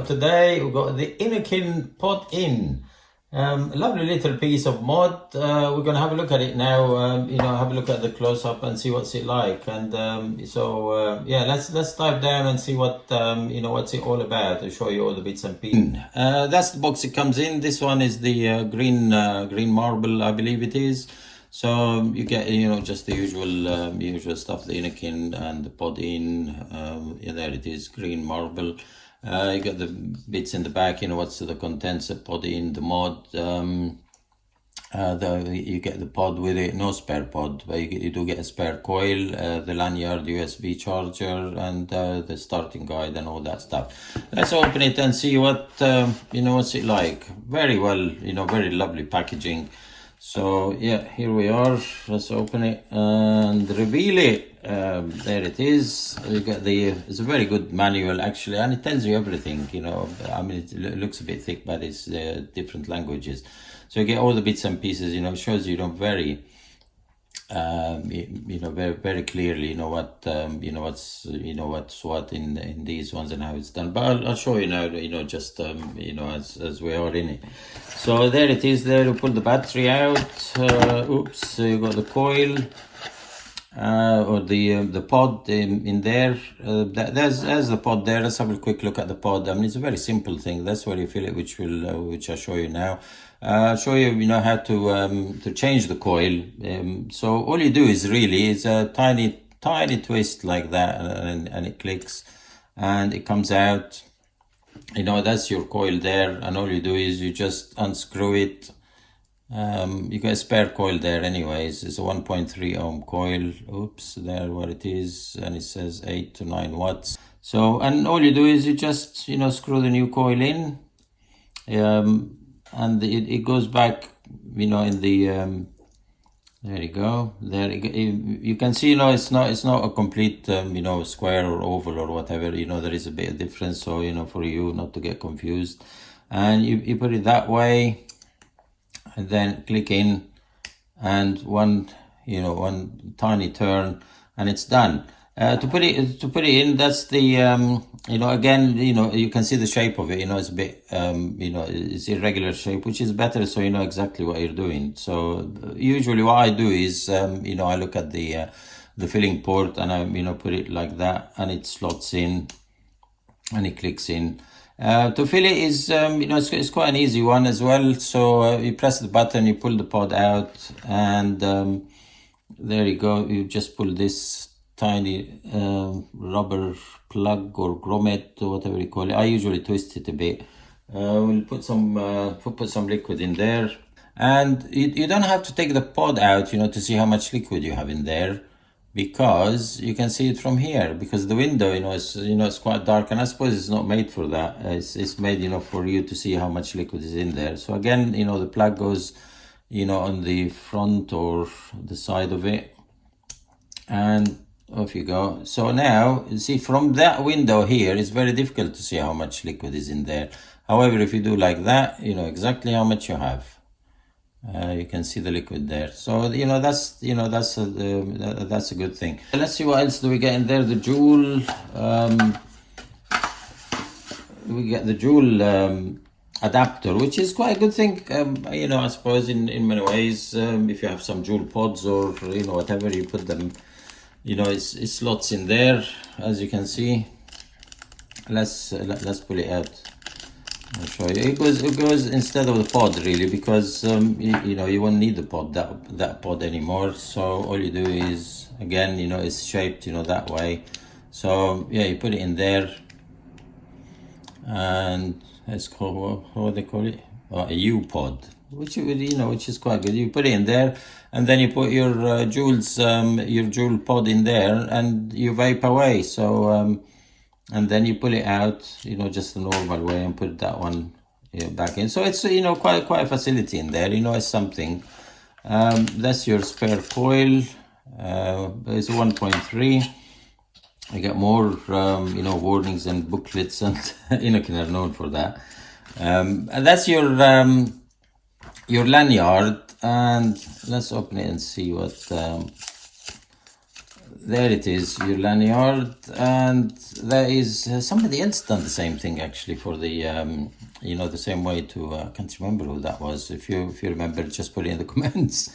today we've got the Innokin Podin. A lovely little piece of mod. We're going to have a look at it now, have a look at the close-up and see what's it like. And yeah, let's dive down and see what, what's it all about. I'll show you all the bits and pieces. That's the box it comes in. This one is the green marble, I believe it is. So you get, just the usual stuff, the Innokin and the Podin. There it is, green marble. You got the bits in the back, what's the contents of Podin, the mod. You get the pod with it, no spare pod, but you do get a spare coil, the lanyard, USB charger, and the starting guide and all that stuff. Let's open it and see what, what's it like. Very well, very lovely packaging. So yeah, here we are. Let's open it and reveal it. There it is. You get it's a very good manual actually, and it tells you everything. I mean, it looks a bit thick, but it's different languages. So you get all the bits and pieces. It shows you very, very clearly. What's what in these ones and how it's done. But I'll show you now. Just as we are in it. So there it is. There you pull the battery out. Oops. So you got the coil. Or the pod in there. There's the pod there. Let's have a quick look at the pod. I mean, it's a very simple thing. That's where you fill it, which I'll show you now. I'll show you, how to change the coil. So all you do is a tiny twist like that, and it clicks, and it comes out. That's your coil there, and all you do is you just unscrew it. You got a spare coil there anyways. It's a 1.3 ohm coil. Oops, there what it is, and it says 8 to 9 watts. So, and all you do is you just screw the new coil in, and it goes back in the there you go. There you can see it's not a complete square or oval or whatever. There is a bit of difference, so for you not to get confused, and you put it that way. And then click in, and one tiny turn, and it's done. To put it in, that's the again you can see the shape of it. It's a bit it's irregular shape, which is better, so you know exactly what you're doing. So usually what I do is I look at the filling port, and I put it like that, and it slots in, and it clicks in. To fill it is, it's quite an easy one as well. So you press the button, you pull the pod out, and there you go. You just pull this tiny rubber plug or grommet or whatever you call it. I usually twist it a bit. We'll put some liquid in there, and you don't have to take the pod out, to see how much liquid you have in there, because you can see it from here, because the window, it's quite dark, and I suppose it's not made for that. It's made, for you to see how much liquid is in there. So again, the plug goes, on the front or the side of it, and off you go. So now, you see, from that window here, it's very difficult to see how much liquid is in there. However, if you do like that, you know exactly how much you have. You can see the liquid there, so that's a good thing. Let's see what else do we get in there. The JUUL, we get the JUUL adapter, which is quite a good thing. I suppose in many ways. If you have some JUUL pods or whatever, you put them. It slots in there, as you can see. Let's pull it out. I'll show you. It goes instead of the pod, really, because you won't need the pod, that pod anymore. So all you do is, again, it's shaped that way. So yeah, you put it in there, and it's called, what they call it, a U pod, which is quite good. You put it in there, and then you put your JUUL pod in there, and you vape away. So and then you pull it out, just the normal way, and put that one back in. So it's, quite a facility in there. It's something. That's your spare coil. It's a 1.3. You get more, warnings and booklets, and Innokin are known for that. And that's your lanyard. And let's open it and see what. there it is, your lanyard, and there is somebody else done the same thing actually for the you know, the same way to I can't remember who that was. If you remember, just put it in the comments.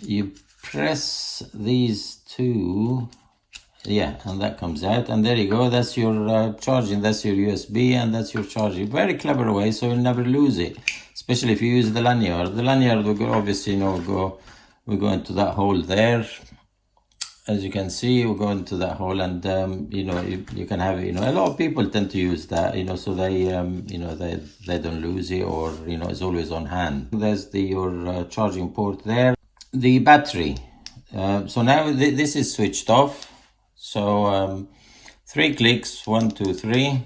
You press these two, yeah, and that comes out, and there you go. That's your charging, that's your USB, and that's your charging. Very clever way, so you'll never lose it, especially if you use the lanyard. The lanyard will go, obviously, you know, we go into that hole there. As you can see, we'll go into that hole, and you know, you can have, you know, a lot of people tend to use that, you know, so they you know, they don't lose it, or, you know, it's always on hand. There's your charging port there. The battery, so now this is switched off. So 3 clicks, 1, 2, 3,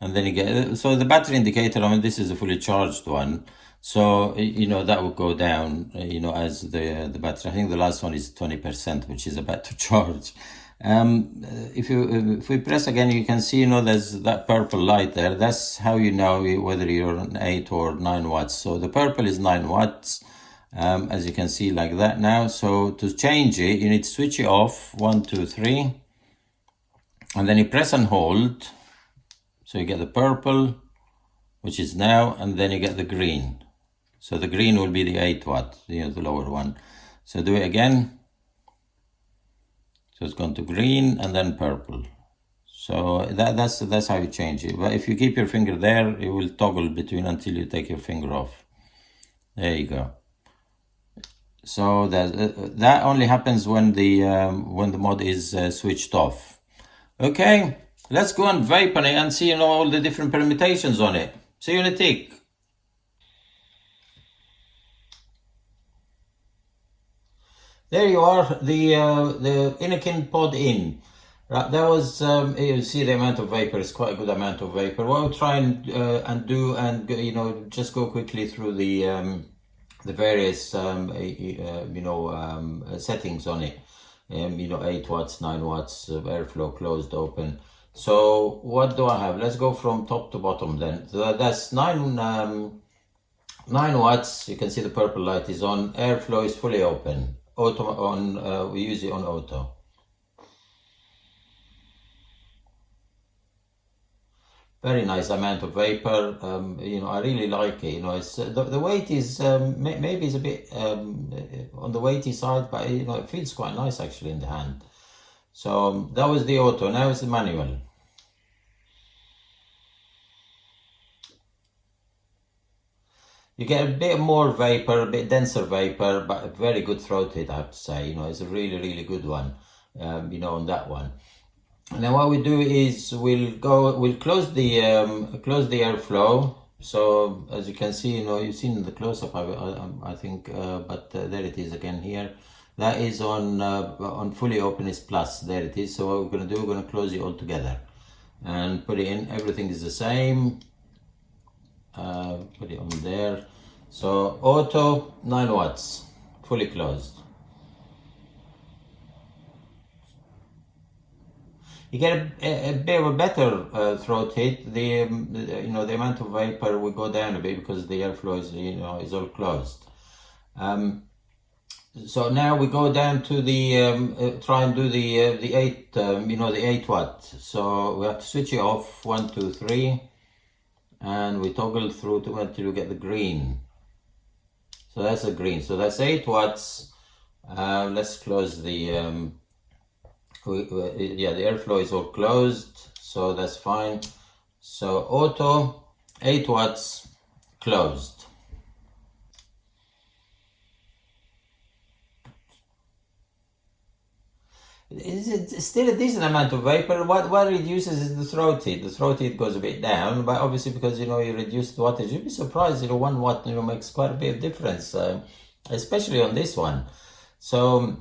and then you get, so the battery indicator, I mean, this is a fully charged one, so, you know, that will go down, you know, as the battery, I think the last one is 20%, which is about to charge. If we press again, you can see, you know, there's that purple light there. That's how you know whether you're on 8 or 9 watts. So the purple is 9 watts. As you can see, like that now. So to change it, you need to switch it off, 1, 2, 3, and then you press and hold. So you get the purple, which is now, and then you get the green. So the green will be the 8 watt, you know, the lower one. So do it again. So it's gone to green and then purple. So that's how you change it. But if you keep your finger there, it will toggle between until you take your finger off. There you go. So that only happens when the mod is switched off. Okay, let's go and vape on it and see, you know, all the different permutations on it. See you in a tick. There you are, the Innokin Podin. Right, that was you see the amount of vapor is quite a good amount of vapor. What I'll try and do, and you know, just go quickly through the various you know, settings on it. You know, 8 watts, 9 watts, airflow, closed, open. So what do I have? Let's go from top to bottom then. So that's 9 watts. You can see the purple light is on. Airflow is fully open. Auto on. We use it on auto. Very nice amount of vapor. You know, I really like it. You know, it's the weight is maybe it's a bit on the weighty side, but you know, it feels quite nice actually in the hand. So that was the auto. Now it's the manual. You get a bit more vapor, a bit denser vapor, but a very good throat hit, I have to say. You know, it's a really, really good one. You know, on that one. And then what we do is we'll close the airflow. So as you can see, you know, you've seen the close-up, I think, but there it is again here. That is on fully open is plus. There it is. So what we're going to do, we're going to close it all together and put it in. Everything is the same. Put it on there. So auto 9 watts, fully closed. You get a bit of a better throat hit. You know, the amount of vapor will go down a bit because the airflow is, you know, is all closed. So now we go down to the try and do the 8 you know, the 8 watt. So we have to switch it off, 1, 2, 3, and we toggle through to until we get the green. So that's a green. So that's 8 watts. Let's close the yeah, the airflow is all closed, so that's fine. So auto 8 watts closed. It's still a decent amount of vapor. What reduces is the throat heat. The throat heat goes a bit down, but obviously because, you know, you reduce the wattage, you'd be surprised, you know, 1 watt, you know, makes quite a bit of difference, especially on this one. So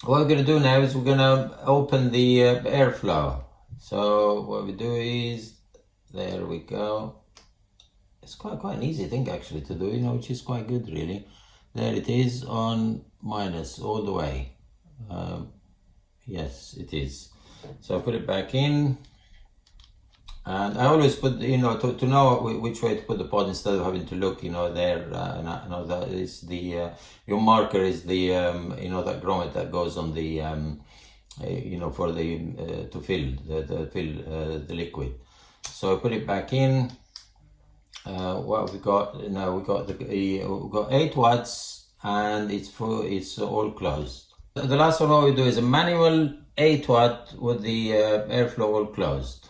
what we're going to do now is we're going to open the airflow. So what we do is, there we go. It's quite an easy thing actually to do, you know, which is quite good really. There it is on minus all the way. Yes, it is. So I put it back in, And I always put, to know which way to put the pod instead of having to look, there. And I know that is the your marker is the that grommet that goes on the for the to fill the liquid. So I put it back in. What have we got now? We've got 8 watts, and it's all closed. The last one what we do is a manual 8 watt with the airflow all closed.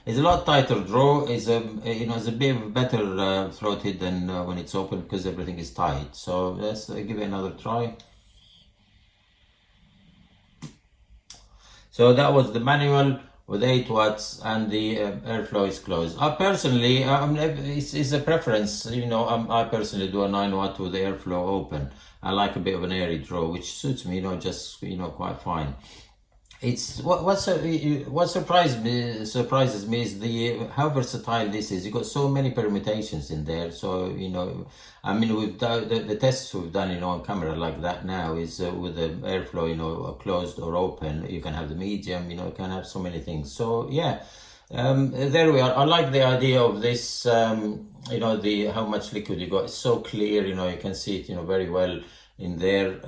It's a lot tighter draw. It's a bit better throated than when it's open because everything is tight. So let's give it another try. So that was the manual with 8 watts, and the airflow is closed. I personally, it's a preference. I personally do a 9 watt with the airflow open. I like a bit of an airy draw, which suits me, just quite fine. It's what surprises me is how versatile this is. You've got so many permutations in there. So we've done the tests we've done on camera like that now is with the airflow closed or open. You can have the medium. You can have so many things. So yeah, there we are. I like the idea of this. How much liquid you got. It's so clear. You can see it very well in there.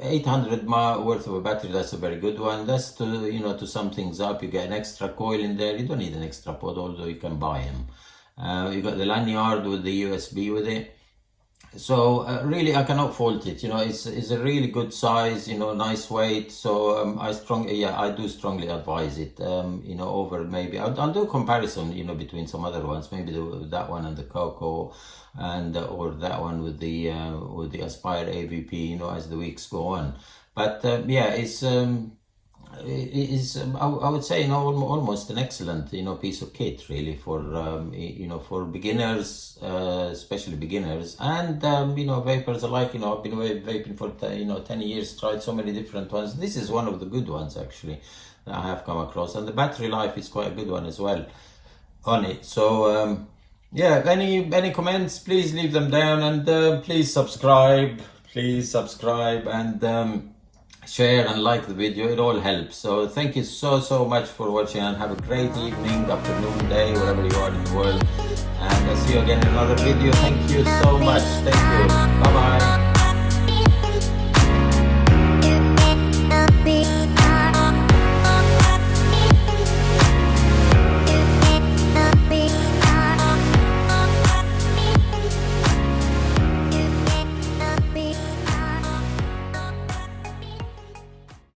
800 mAh worth of a battery, that's a very good one. That's to sum things up. You get an extra coil in there. You don't need an extra pod, although you can buy them. You got the lanyard with the USB with it. So really, I cannot fault it. It's a really good size. Nice weight. So I do strongly advise it. Over maybe I'll do a comparison. Between some other ones, maybe that one and the Coco, and or that one with the Aspire AVP. As the weeks go on. But yeah, it's I would say almost an excellent piece of kit really for for beginners, especially beginners, and vapers alike. I've been vaping for 10 years, tried so many different ones. This is one of the good ones actually that I have come across, and the battery life is quite a good one as well on it. So yeah, any comments, please leave them down, and please subscribe, and share and like the video. It all helps. So thank you so much for watching, and have a great evening, afternoon, day, wherever you are in the world, and I'll see you again in another video. Thank you so much. Thank you. Bye bye.